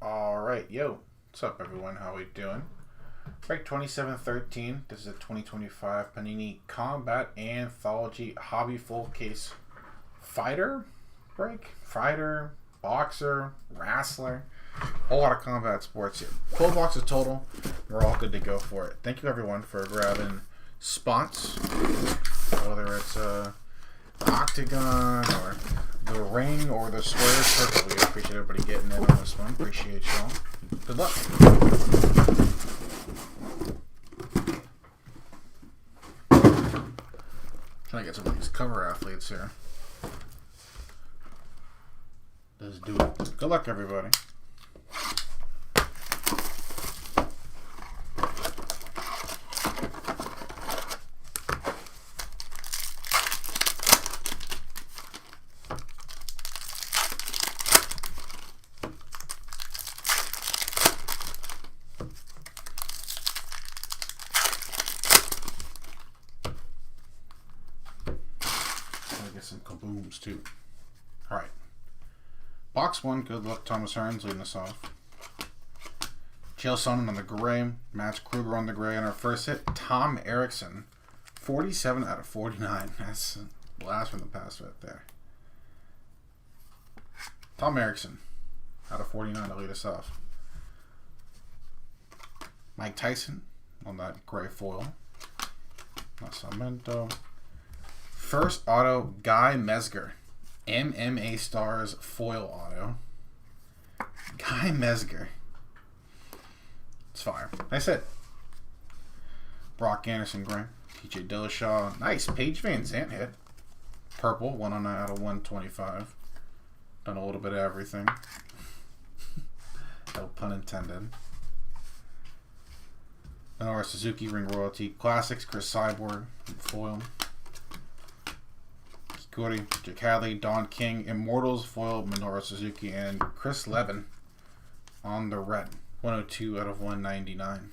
Alright, yo. What's up, everyone? How we doing? Break 2713. This is a 2025 Panini Combat Anthology Hobby Full Case Fighter break. Fighter, Boxer, Wrestler. A whole lot of combat sports here. 12 boxes total. We're all good to go for it. Thank you, everyone, for grabbing spots. Whether it's the octagon or the ring or the square circle. We appreciate everybody getting in on this one. Appreciate y'all. Good luck. Trying to get some of these cover athletes here. Let's do it. Good luck, everybody. Get some kabooms too. Alright. Box 1, good luck. Thomas Hearns leading us off. Chael Sonnen on the gray. Matt Kruger on the gray. And our first hit, Tom Erickson. 47 out of 49. That's a blast from the past right there. Tom Erickson out of 49 to lead us off. Mike Tyson on that gray foil. Nascimento. First auto, Guy Mesger. MMA Stars foil auto. Guy Mesger. It's fire. Nice hit. Brock Anderson gray. TJ Dillashaw. Nice. Paige Van Zandt hit. Purple. 109 out of 125. Done a little bit of everything. No pun intended. Minoru Suzuki Ring Royalty Classics. Chris Cyborg foil. Gordy, Jake Hadley, Don King, Immortals, foil, Minoru Suzuki, and Chris Levin on the red. 102 out of 199.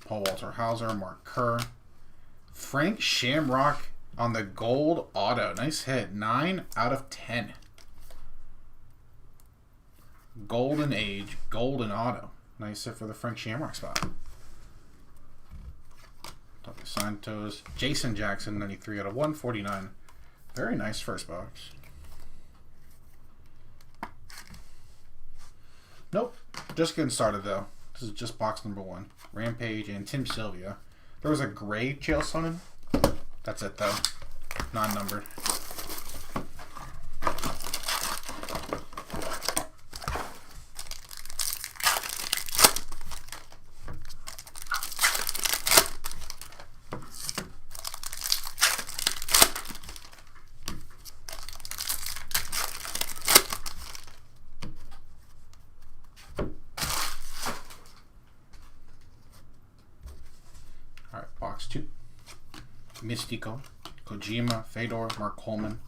Paul Walter Hauser, Mark Kerr. Frank Shamrock on the gold auto. Nice hit. 9 out of 10. Golden Age, golden auto. Nice hit for the Frank Shamrock spot. Santos, Jason Jackson, 93 out of 149. Very nice first box. Nope. Just getting started, though. This is just box number 1. Rampage and Tim Sylvia. There was a gray Chael Sonnen. That's it, though. Non-numbered. Alright, box 2. Mystico, Kojima, Fedor, Mark Coleman,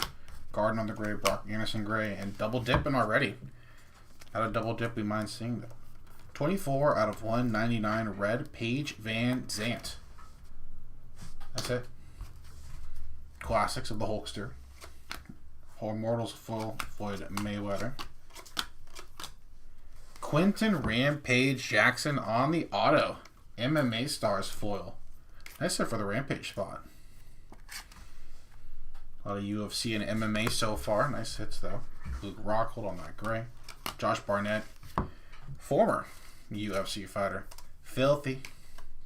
Garden on the gray, Brock Anderson gray, and double dipping already. Out of double dip, we mind seeing that. 24 out of 199 red, Paige Van Zandt. That's it. Classics of the Hulkster. Immortals full, Floyd Mayweather. Quentin Rampage Jackson on the auto. MMA Stars foil. Nice hit for the Rampage spot. A lot of UFC and MMA so far. Nice hits, though. Luke Rockhold on that gray. Josh Barnett. Former UFC fighter. Filthy.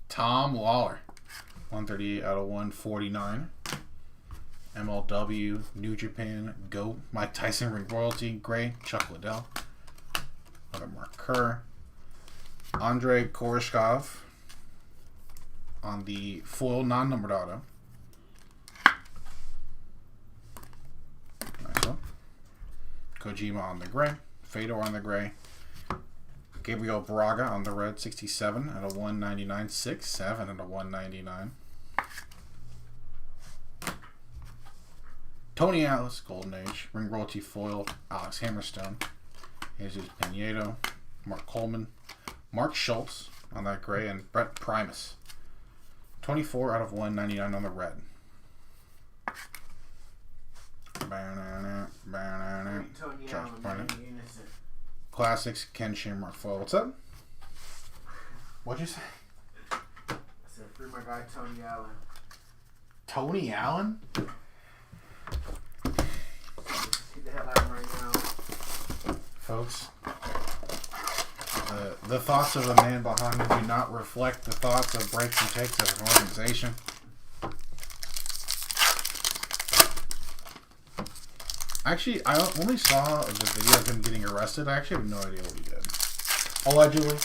Tom Lawler. 138 out of 149. MLW. New Japan. GOAT. Mike Tyson. Ring Royalty. Gray. Chuck Liddell. Another Mark Kerr. Andrei Koreshkov on the foil non-numbered auto. Nice one. Kojima on the gray. Fedor on the gray. Gabriel Braga on the red. 67 out of 199. 6-7 out of 199. Tony Atlas, Golden Age. Ring Royalty foil. Alex Hammerstone. Jesus Pinedo. Mark Coleman. Mark Schultz on that gray. And Brett Primus. 24 out of 199 on the red. Classics, Ken Shamrock foil. What's up? What'd you say? I said free my guy Tony Allen. Tony Allen? Hit the headline right now. Folks, the thoughts of the man behind me do not reflect the thoughts of breaks and takes of an organization. Actually, I only saw the video of him getting arrested. I actually have no idea what he did. Allegedly.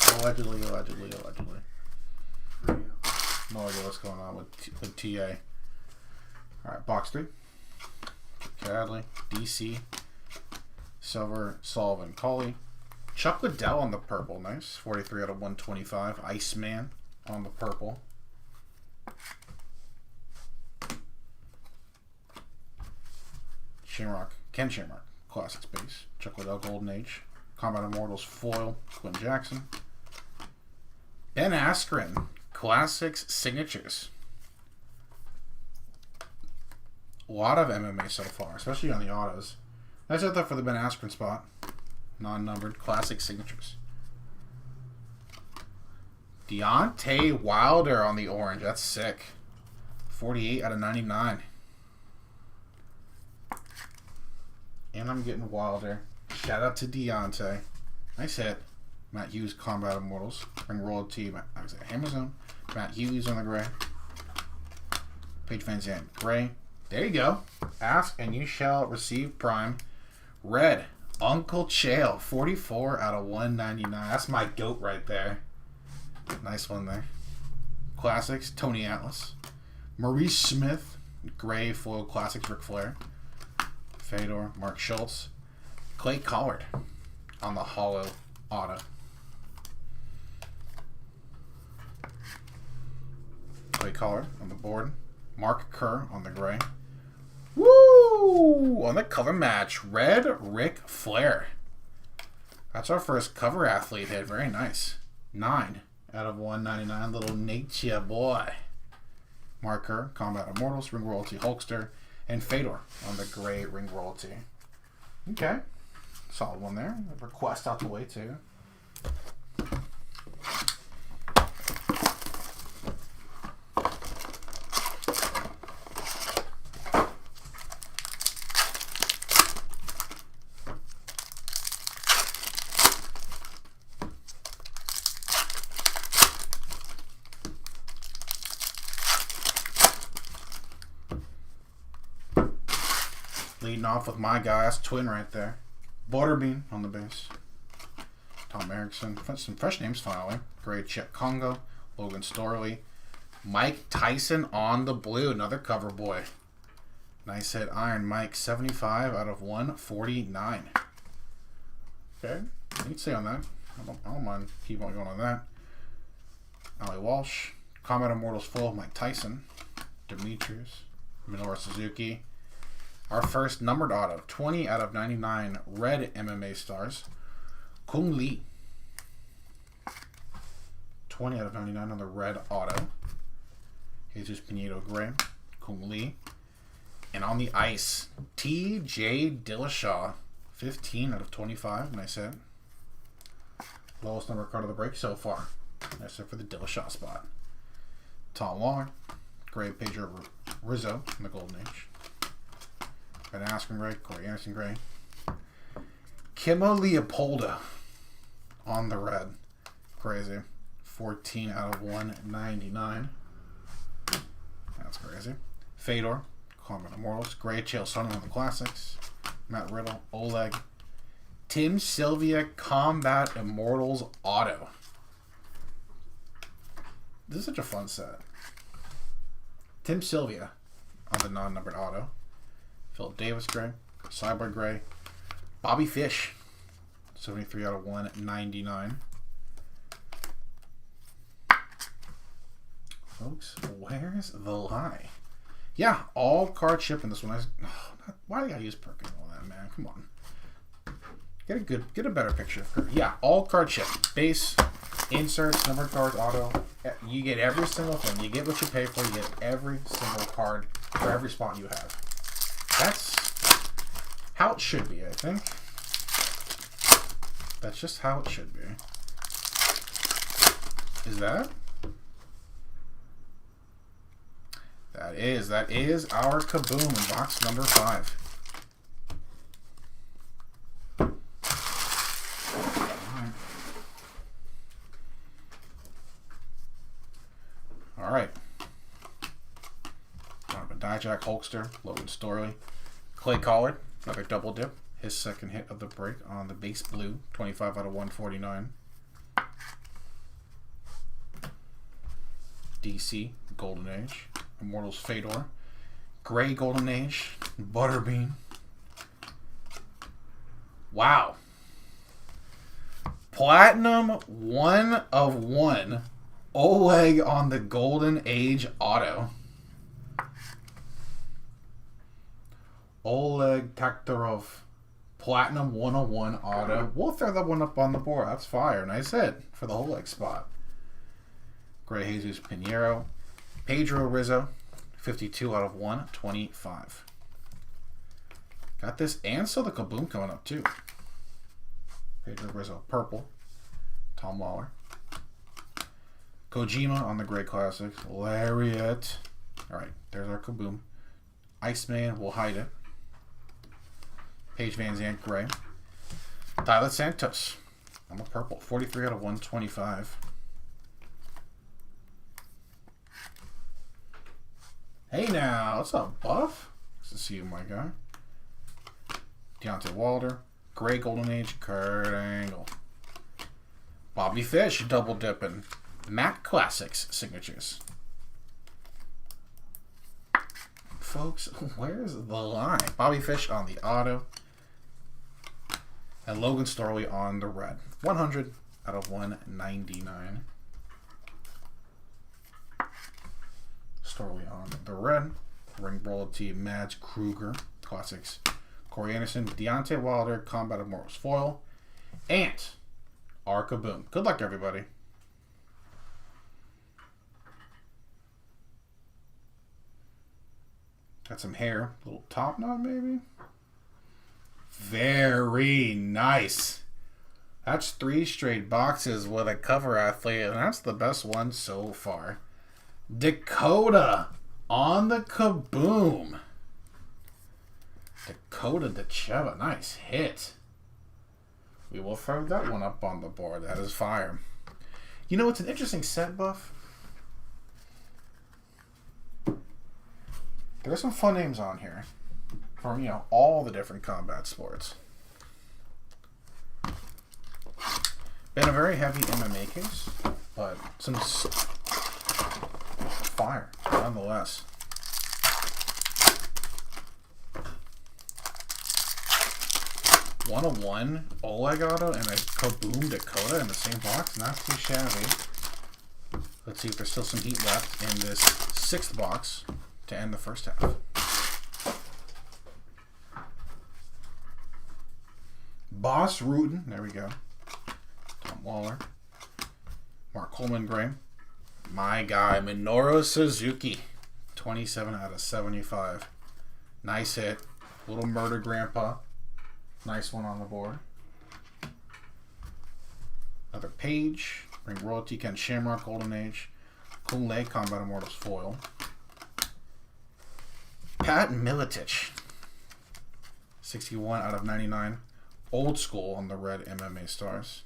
No idea what's going on with TA. Alright, box 3. Cadley, DC, Silver, Sullivan, Colley. Chuck Liddell on the purple. Nice. 43 out of 125. Iceman on the purple. Shamrock. Ken Shamrock. Classics base. Chuck Liddell, Golden Age. Combat Immortals foil. Quinn Jackson. Ben Askren. Classics signatures. A lot of MMA so far, especially on the autos. Nice out there for the Ben Askren spot. Non-numbered. Classic signatures. Deontay Wilder on the orange. That's sick. 48 out of 99. And I'm getting Wilder. Shout out to Deontay. Nice hit. Matt Hughes, Combat Immortals. Ring Royalty, Hammerzone. Matt Hughes on the gray. Paige Van Zandt, gray. There you go. Ask and you shall receive prime. Red. Uncle Chael, 44 out of 199. That's my GOAT right there. Nice one there. Classics, Tony Atlas. Maurice Smith, gray foil classics, Ric Flair. Fedor, Mark Schultz. Clay Collard on the hollow auto. Clay Collard on the board. Mark Kerr on the gray. Woo! On the cover match, red Ric Flair. That's our first cover athlete hit. Very nice. 9 out of 199. Little nature boy. Mark Kerr, Combat Immortals, Ring Royalty Hulkster, and Fedor on the gray Ring Royalty. Okay. Solid one there. Request out the way too. Leading off with my guys, twin right there. Butterbean on the base. Tom Erickson. Some fresh names finally. Great Chet Congo. Logan Storley. Mike Tyson on the blue. Another cover boy. Nice hit. Iron Mike. 75 out of 149. Okay. You'd say on that. I don't mind keep on going on that. Ali Walsh. Combat Immortals full. Mike Tyson. Demetrius. Minoru Suzuki. Our first numbered auto, 20 out of 99 red MMA stars. Kung Lee. 20 out of 99 on the red auto. Jesus Pinedo gray. Kung Lee. And on the ice, TJ Dillashaw. 15 out of 25. Nice hit. Lowest number card of the break so far. Nice hit for the Dillashaw spot. Tom Lawler. Gray Pedro Rizzo in the Golden Age. Ben Askren gray, Corey Anderson gray. Kimo Leopoldo on the red. Crazy. 14 out of 199. That's crazy. Fedor, Combat Immortals. Gray Chael Sonnen on the classics. Matt Riddle, Oleg. Tim Sylvia, Combat Immortals auto. This is such a fun set. Tim Sylvia on the non-numbered auto. Philip Davis gray, Cyborg gray, Bobby Fish, 73 out of 199. Folks, where's the lie? Yeah, all card shipping this one. Why do I gotta use Perkins and all that, man? Come on. Get a better picture of her. Yeah, all card ship. Base, inserts, numbered cards, auto. You get every single thing. You get what you pay for. You get every single card for every spot you have. How it should be, I think. That's just how it should be. Is that? That is our Kaboom in box number 5. All right. Jack Hulkster, Logan Storley, Clay Collard, another double dip. His second hit of the break on the base blue, 25 out of 149. DC, Golden Age, Immortals Fedor, Gray Golden Age, Butterbean. Wow. Platinum 1 of 1. Oleg on the Golden Age auto. Oleg Taktarov, Platinum 101 auto. We'll throw that one up on the board. That's fire. Nice hit for the Oleg spot. Gray Jesus Pinheiro, Pedro Rizzo, 52 out of 125. Got this and so the Kaboom coming up too. Pedro Rizzo, purple. Tom Waller. Kojima on the Gray Classics. Lariat. Alright, there's our Kaboom. Iceman will hide it. Paige Van Zandt, gray. Tyler Santos. I'm a purple. 43 out of 125. Hey now, what's up, Buff? Nice to see you, my guy. Deontay Wilder. Gray Golden Age, Kurt Angle. Bobby Fish, double dipping. Mac Classics signatures. Folks, where's the line? Bobby Fish on the auto. And Logan Storley on the red. 100 out of 199. Storley on the red. Ring Brawler T, Mads Kruger. Classics. Corey Anderson, Deontay Wilder, Combat Immortals foil. And our Kaboom. Good luck, everybody. Got some hair. Little top knot, maybe? Very nice. That's 3 straight boxes with a cover athlete, and that's the best one so far. Dakota on the Kaboom. Dakota DeCheva. Nice hit. We will throw that one up on the board. That is fire. You know, it's an interesting set, Buff. There are some fun names on here from, you know, all the different combat sports. Been a very heavy MMA case, but some fire nonetheless. One of one Oleg auto and a Kaboom Dakota in the same box. Not too shabby. Let's see if there's still some heat left in this 6th box to end the first half. Boss Rutan, there we go. Tom Waller. Mark Coleman Gray. My guy, Minoru Suzuki. 27 out of 75. Nice hit. Little Murder Grandpa. Nice one on the board. Another Page. Ring Royalty, Ken Shamrock, Golden Age. Kunle, Combat Immortals foil. Pat Miletich. 61 out of 99. Old school on the red MMA stars.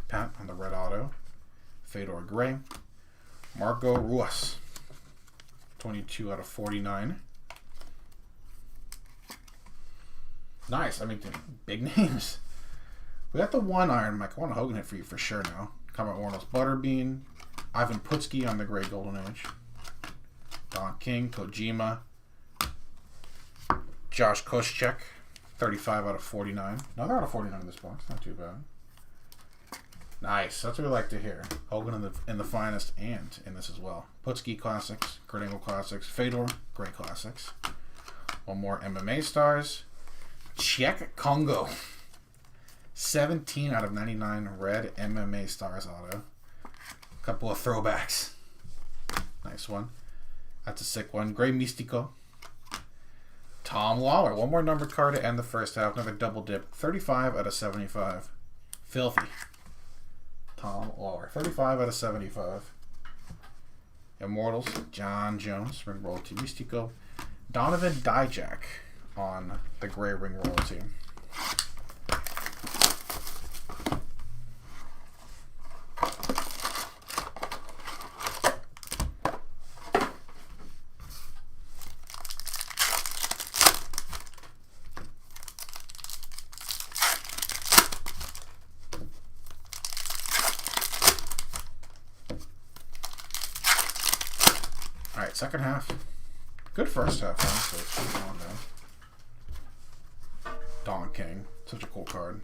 Pat on the red auto. Fedor Gray. Marco Ruas. 22 out of 49. Nice. I mean, big names. We got the 1 Iron Mike. I want a Hogan hit for you for sure now. Combat Immortals Butterbean. Ivan Putski on the Gray Golden Age. Don King. Kojima. Josh Koscheck. 35 out of 49. Another out of 49 in this box. Not too bad. Nice. That's what we like to hear. Hogan in the finest and in this as well. Putski Classics. Kurt Angle Classics. Fedor. Gray Classics. One more MMA stars. Czech Congo. 17 out of 99 red MMA stars auto. Couple of Nice one. That's a sick one. Gray Mystico. Tom Lawler. One more numbered card to end the first half. Another double dip. 35 out of 75. Filthy. Tom Lawler. 35 out of 75. Immortals. John Jones. Ring royalty. Mystico. Donovan Dijak on the gray ring royalty. Alright, second half. Good first half, honestly. Don King. Such a cool card.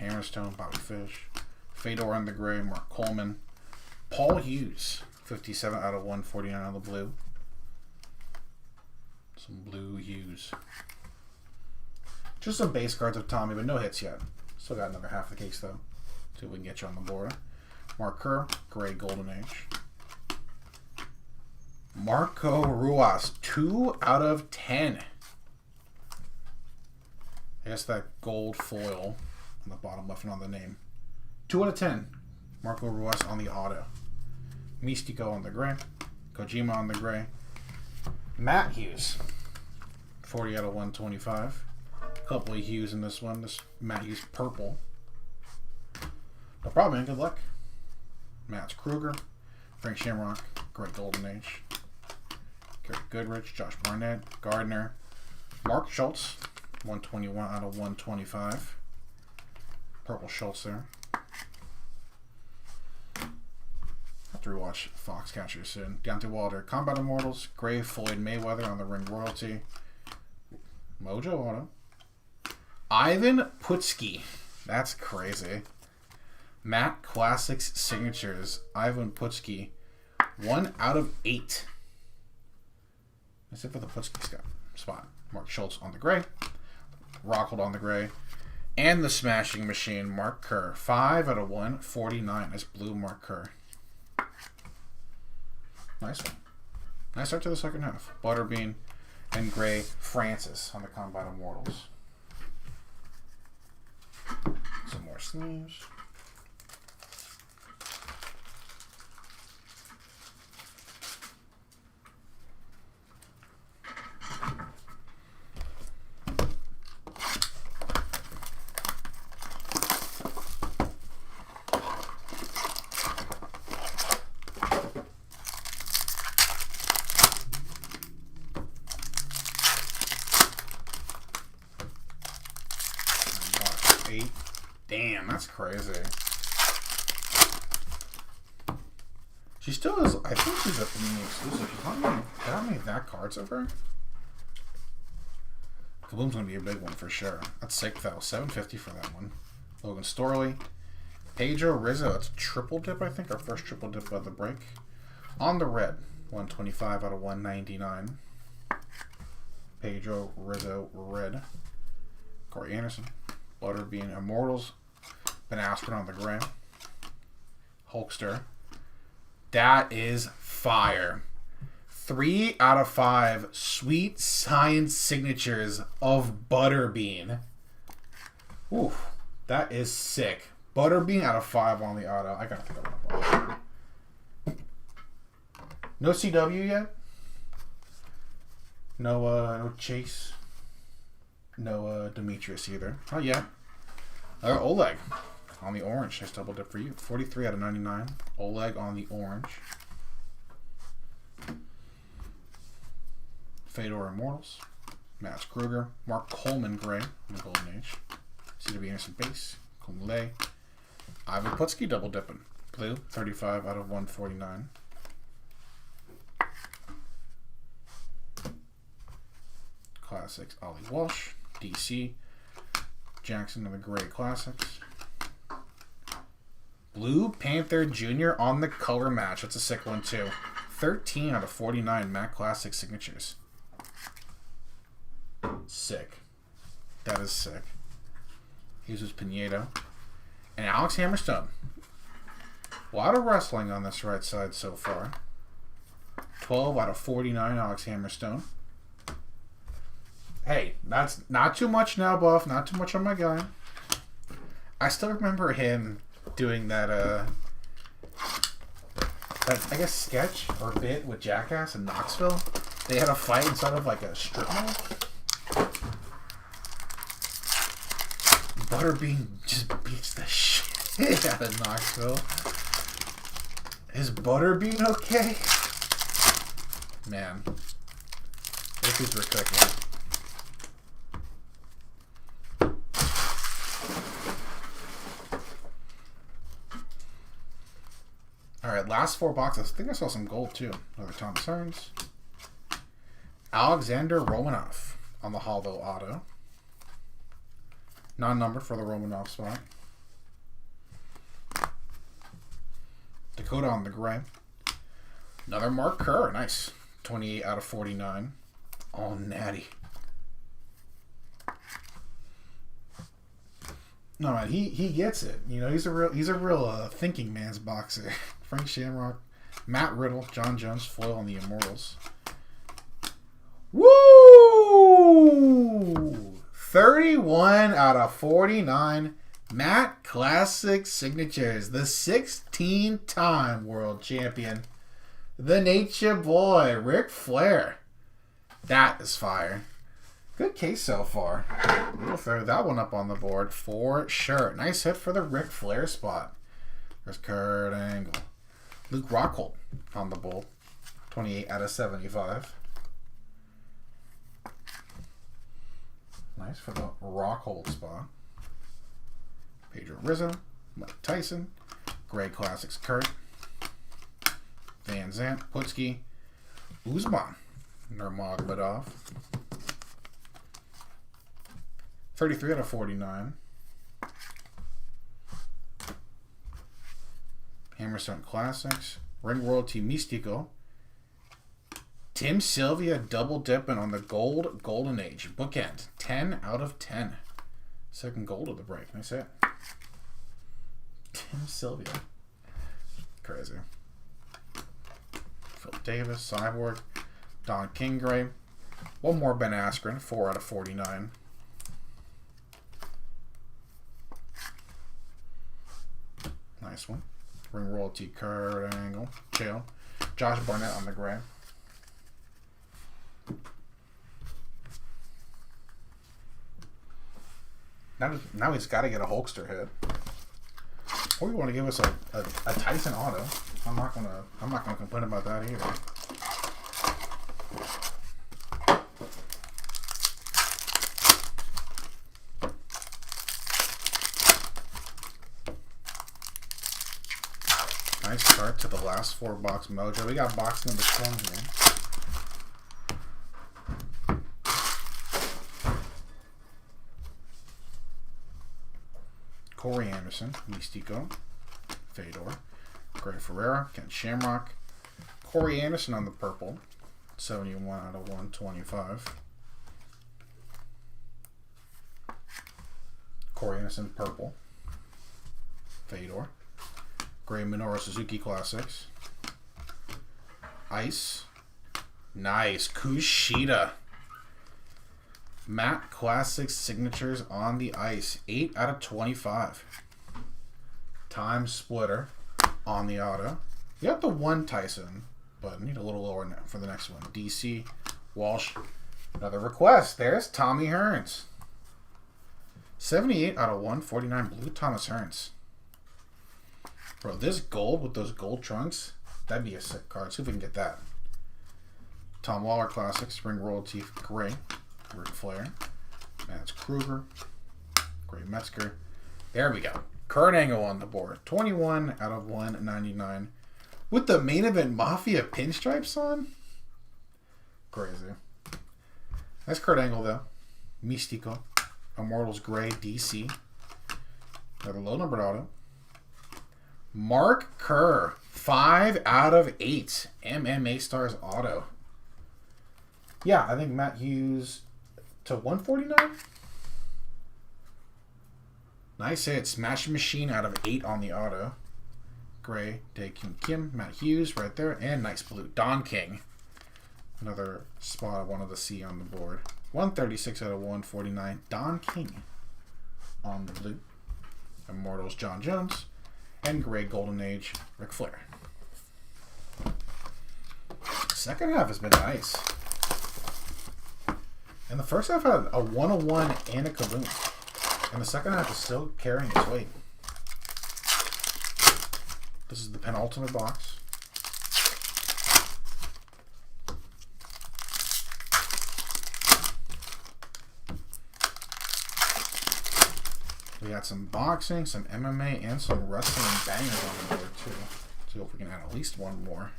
Hammerstone, Bobby Fish. Fedor on the gray, Mark Coleman. Paul Hughes. 57 out of 149 on the blue. Some blue Hughes. Just some base cards of Tommy, but no hits yet. Still got another half the case, though. See if we can get you on the board. Mark Kerr, gray Golden Age. Marco Ruas, 2 out of 10. I guess that gold foil on the bottom left and on the name. 2 out of 10. Marco Ruas on the auto. Mystico on the gray. Kojima on the gray. Matt Hughes, 40 out of 125. A couple of Hughes in this one. This Matt Hughes purple. No problem, man. Good luck. Matt Kruger. Frank Shamrock. Great Golden Age. Gary Goodrich, Josh Barnett, Gardner, Mark Schultz, 121 out of 125. Purple Schultz there. Have to rewatch Foxcatcher soon. Deontay Wilder, Combat Immortals, Gray Floyd Mayweather on the ring royalty. Mojo Auto. Ivan Putski. That's crazy. Matt Classics Signatures. Ivan Putski. 1 out of 8. That's it for the Putski spot. Mark Schultz on the gray. Rockhold on the gray. And the Smashing Machine, Mark Kerr. 5 out of 149. That's blue Mark Kerr. Nice one. Nice start to the second half. Butterbean and gray Francis on the Combat Immortals. Some more sleeves. Damn, that's crazy. She still is. I think she's a Panini exclusive. She's not many that cards of her. Kaboom's gonna be a big one for sure. That's sick though. $750 for that one. Logan Storley, Pedro Rizzo. It's a triple dip, I think. Our first triple dip of the break. On the red, 125 out of 199. Pedro Rizzo red. Corey Anderson. Butterbean Immortals. Ben Askren on the gray. Hulkster. That is fire. 3 out of 5 sweet science signatures of Butterbean. Oof, that is sick. Butterbean out of 5 on the auto. I gotta pick up one. No CW yet. No Chase. No Demetrius either. Oh yeah. Oleg on the orange. Nice double dip for you. 43 out of 99. Oleg on the orange. Fedor Immortals. Matt Kruger. Mark Coleman gray on the Golden Age. CW Anderson base. Kumle. Ivan Putski double dipping. Blue. 35 out of 149. Classics. Ollie Walsh. DC. Jackson of the Gray Classics. Blue Panther Jr. on the color match. That's a sick one too. 13 out of 49 Mac Classic signatures. Sick. That is sick. Jesus Pineda. And Alex Hammerstone. A lot of wrestling on this right side so far. 12 out of 49 Alex Hammerstone. Hey, that's not too much now, Buff. Not too much on my guy. I still remember him doing that, I guess, sketch or bit with Jackass in Knoxville. They had a fight inside of, like, a strip mall. Butterbean just beats the shit out of Knoxville. Is Butterbean okay? Man. This is ridiculous. Alright, last 4 boxes. I think I saw some gold too. Another Thomas Hearns. Alexander Romanov on the Hollow Auto. Non-numbered for the Romanov spot. Dakota on the gray. Another Mark Kerr. Nice. 28 out of 49. All natty. No man, he gets it. You know, he's a real thinking man's boxer. Frank Shamrock, Matt Riddle, John Jones, foil on the Immortals. Woo! 31 out of 49. Matt Classic Signatures. The 16-time world champion. The Nature Boy, Ric Flair. That is fire. Good case so far. We'll throw that one up on the board for sure. Nice hit for the Ric Flair spot. There's Kurt Angle. Luke Rockhold on the Bull. 28 out of 75. Nice for the Rockhold spot. Pedro Rizzo. Mike Tyson. Greg Classics Kurt. Van Zandt. Putski. Usman. Nurmagomedov. 33 out of 49. Hammerstone Classics. Ring Royalty Mystico. Tim Sylvia double dipping on the gold Golden Age. Bookend. 10 out of 10. Second gold of the break. Nice hit. Tim Sylvia. Crazy. Phil Davis. Cyborg. Don Kingrave. One more Ben Askren. 4 out of 49. Nice one. Ring Royalty, Kurt Angle, Chael. Josh Barnett on the gray. Now he's got to get a Hulkster hit. Or you want to give us a Tyson auto? I'm not gonna complain about that either. Nice start to the last 4 box mojo. We got box number 20 here. Corey Anderson, Mystico, Fedor, Greg Ferreira, Ken Shamrock, Corey Anderson on the purple, 71 out of 125. Corey Anderson, purple, Fedor. Gray Minoru Suzuki Classics. Ice. Nice. Kushida. Matt Classics Signatures on the ice. 8 out of 25. Time Splitter on the auto. You got the 1 Tyson, but I need a little lower for the next one. DC. Walsh. Another request. There's Tommy Hearns. 78 out of 149. Blue Thomas Hearns. Bro, this gold with those gold trunks, that'd be a sick card. See if we can get that. Tom Waller Classics, Ring Royalty Gray, Ric Flair, Mads Kruger, Gray Metzger. There we go. Kurt Angle on the board. 21 out of 199. With the main event Mafia pinstripes on? Crazy. That's Kurt Angle though. Mystico. Immortals Gray, DC. Another low numbered auto. Mark Kerr, 5 out of 8. MMA Stars auto. Yeah, I think Matt Hughes to 149. Nice hit. Smash Machine out of 8 on the auto. Gray, Day Kim, Matt Hughes right there. And nice blue. Don King. Another spot I wanted to see on the board. 136 out of 149. Don King on the blue. Immortals John Jones. And gray Golden Age Ric Flair. Second half has been nice. And the first half had a 101 and a Kaboom. And the second half is still carrying its weight. This is the penultimate box. We got some boxing, some MMA, and some wrestling bangers on the board too. See if we can add at least one more.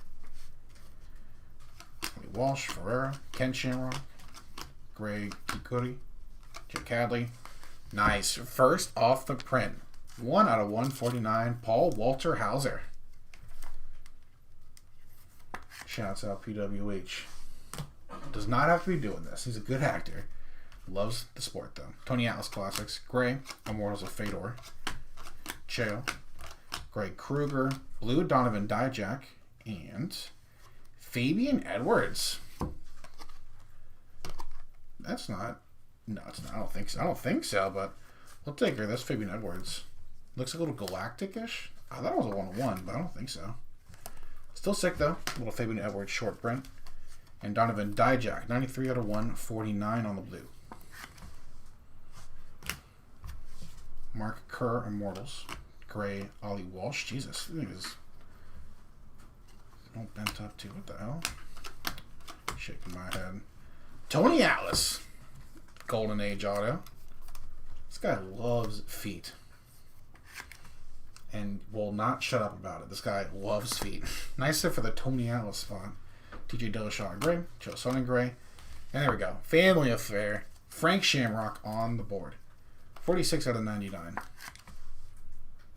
Walsh, Ferreira, Ken Shamrock, Greg Kikuri, Jake Cadley. Nice. First off the print. 1 out of 149. Paul Walter Hauser. Shouts out PWH. Does not have to be doing this. He's a good actor. Loves the sport though. Tony Atlas Classics. Gray. Immortals of Fedor. Cheo. Greg Kruger. Blue Donovan Dijak. And Fabian Edwards. That's not. No, it's not. I don't think so. I don't think so, but we'll take her. That's Fabian Edwards. Looks a little galactic-ish. I thought it was a 101, but I don't think so. Still sick, though. Little Fabian Edwards short print. And Donovan Dijak, 93 out of 149 on the blue. Mark Kerr, Immortals. Gray, Ollie Walsh. Jesus, this thing is all bent up, too. What the hell? Shaking my head. Tony Atlas. Golden Age auto. This guy loves feet. And will not shut up about it. This guy loves feet. Nice fit for the Tony Atlas spot. TJ Dillashaw Gray. Joe Sonnen Gray. And there we go. Family Affair. Frank Shamrock on the board. 46 out of 99.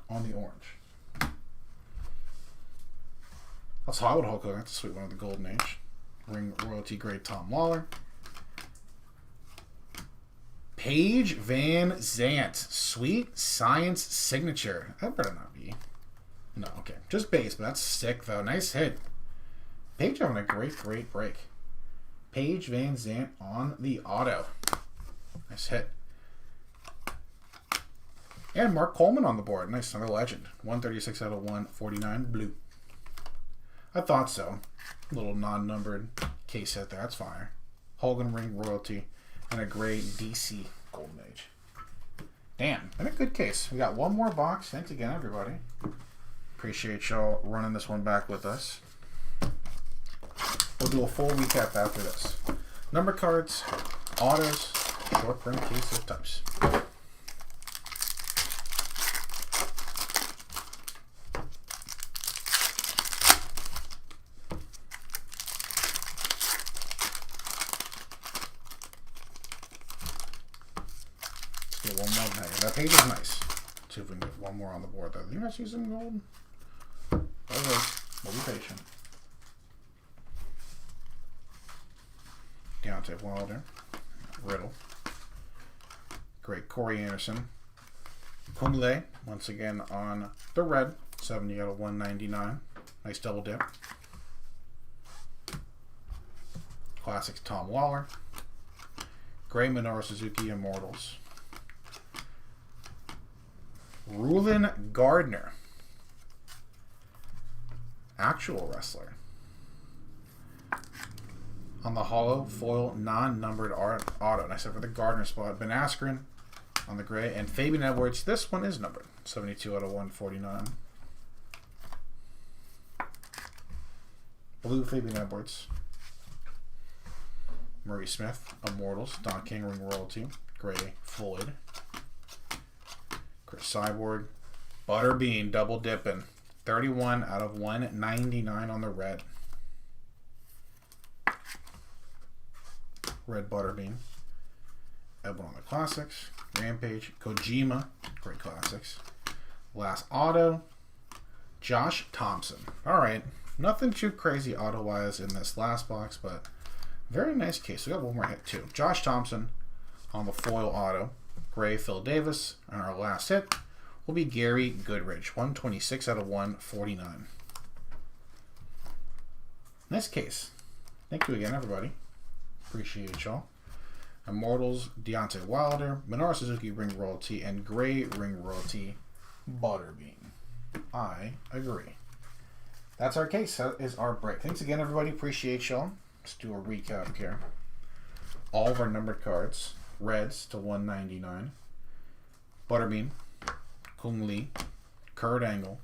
On the orange. That's Hollywood Hulk Hogan. That's a sweet one of the Golden Age. Ring Royalty Grade Tom Lawler. Paige Van Zant. Sweet Science Signature. That better not be. No, okay. Just base, but that's sick, though. Nice hit. Paige having a great break. Paige Van Zant on the auto. Nice hit. And Mark Coleman on the board. Nice, another legend. 136 out of 149. Blue. I thought so. A little non-numbered case hit there. That's fire. Hogan Ring Royalty. And a gray DC Golden Age. Damn, and a good case. We got one more box. Thanks again, everybody. Appreciate y'all running this one back with us. We'll do a full recap after this. Number cards, autos, short print case of types. One more. That page is nice. Let's see if we can get one more on the board, though. You guys see some gold? Okay. We'll be patient. Deontay Wilder. Riddle. Great Corey Anderson. Kunle, once again on the red. 70 out of 199. Nice double dip. Classics Tom Waller. Gray Minoru Suzuki Immortals. Rulin Gardner. Actual wrestler. On the hollow foil non-numbered auto. And I said for the Gardner spot. Ben Askren on the gray. And Fabian Edwards. This one is numbered. 72 out of 149. Blue Fabian Edwards. Murray Smith. Immortals. Don King Ring Royalty. Gray Floyd. Chris Cyborg. Butterbean double dipping. 31 out of 199 on the red. Red Butterbean. Ebon on the classics. Rampage. Kojima. Great classics. Last auto. Josh Thompson. Alright. Nothing too crazy auto-wise in this last box, but very nice case. We got one more hit too. Josh Thompson on the foil auto. Gray Phil Davis. And our last hit will be Gary Goodrich. 126 out of 149. Nice case. Thank you again, everybody. Appreciate y'all. Immortals, Deontay Wilder, Minoru Suzuki Ring Royalty, and Gray Ring Royalty, Butterbean. I agree. That's our case. That is our break. Thanks again, everybody. Appreciate y'all. Let's do a recap here. All of our numbered cards. Reds to 199. Butterbean, Kung Lee, Kurt Angle,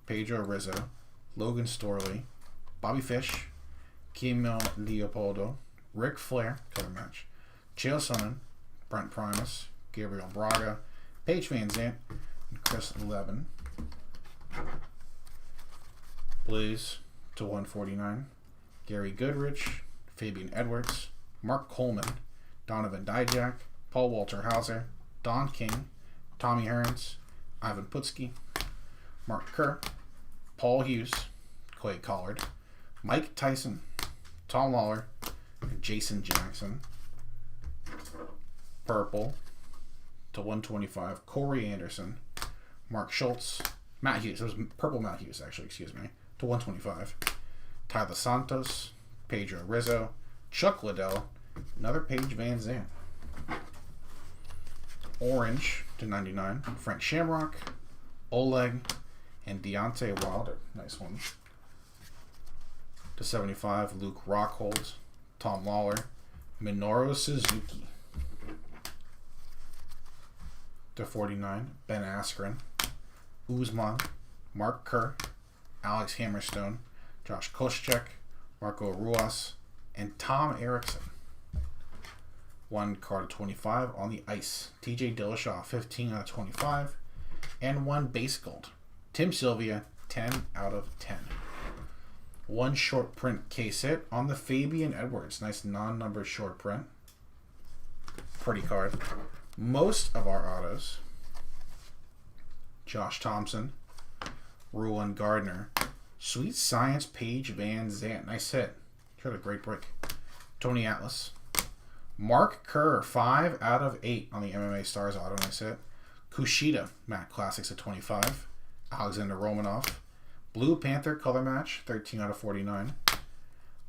Pedro Rizzo, Logan Storley, Bobby Fish, Kimil Leopoldo, Ric Flair, color match, Chael Sonnen, Brent Primus, Gabriel Braga, Paige Van Zandt, and Chris Levin. Blues to 149. Gary Goodrich, Fabian Edwards, Mark Coleman, Donovan Dijak, Paul Walter Hauser, Don King, Tommy Hearns, Ivan Putski, Mark Kerr, Paul Hughes, Clay Collard, Mike Tyson, Tom Lawler, and Jason Jackson. Purple to 125. Corey Anderson, Mark Schultz, Matt Hughes. It was purple Matt Hughes, actually, excuse me. To 125. Tyler Santos, Pedro Rizzo, Chuck Liddell, another Paige Van Zandt. Orange to 99. Frank Shamrock, Oleg, and Deontay Wilder. Nice one. To 75. Luke Rockhold, Tom Lawler, Minoru Suzuki. To 49. Ben Askren, Usman, Mark Kerr, Alex Hammerstone, Josh Koscheck, Marco Ruas, and Tom Erickson. One card of 25 on the ice. TJ Dillashaw, 15 out of 25. And one base gold. Tim Sylvia, 10 out of 10. One short print case hit on the Fabian Edwards. Nice non-numbered short print. Pretty card. Most of our autos. Josh Thompson, Ruan Gardner, Sweet Science Paige Van Zandt. Nice hit. Had a great break. Tony Atlas. Mark Kerr, 5 out of 8 on the MMA Stars auto. Nice hit. Kushida, Matt Classics at 25. Alexander Romanov. Blue Panther color match, 13 out of 49.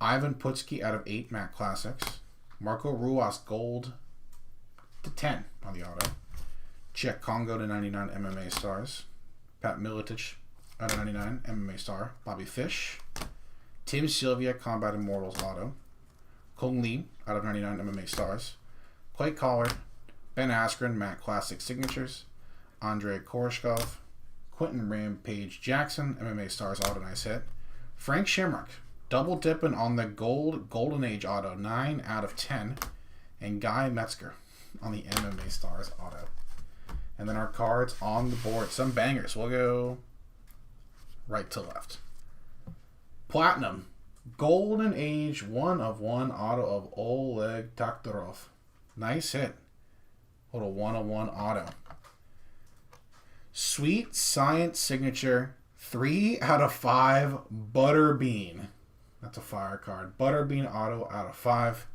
Ivan Putski out of 8 Matt Classics. Marco Ruas gold to 10 on the auto. Czech Congo to 99 MMA Stars. Pat Miletich out of 99 MMA Star. Bobby Fish. Tim Sylvia Combat Immortals auto. Kung Lee out of 99 MMA Stars. Clay Collard. Ben Askren Matt Classic Signatures. Andrei Koreshkov. Quentin Rampage Jackson MMA Stars auto. Nice hit. Frank Shamrock double dipping on the Golden Age auto. 9 out of 10. And Guy Metzger on the MMA Stars auto. And then our cards on the board. Some bangers. We'll go right to left. Platinum. Golden Age 1 of 1 auto of Oleg Taktarov. Nice hit. Little 1 of 1 auto. Sweet Science Signature. 3 out of 5 Butterbean. That's a fire card. Butterbean auto out of 5.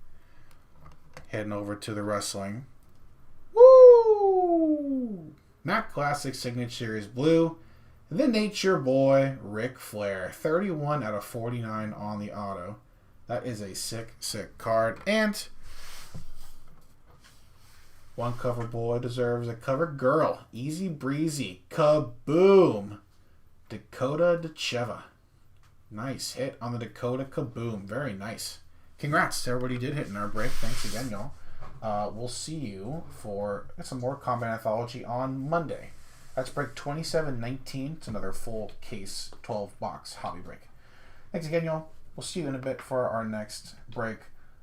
Heading over to the wrestling. Woo! Matt Classic Signature is blue. The Nature Boy, Ric Flair. 31 out of 49 on the auto. That is a sick, sick card. And one cover boy deserves a cover girl. Easy breezy. Kaboom! Dakota Decheva. Nice hit on the Dakota Kaboom. Very nice. Congrats to everybody who did hit in our break. Thanks again, y'all. We'll see you for some more Combat Anthology on Monday. That's break 2719. It's another full case 12-box hobby break. Thanks again, y'all. We'll see you in a bit for our next break.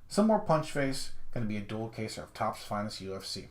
Some more Punch Face. Going to be a dual case of Topps Finest UFC.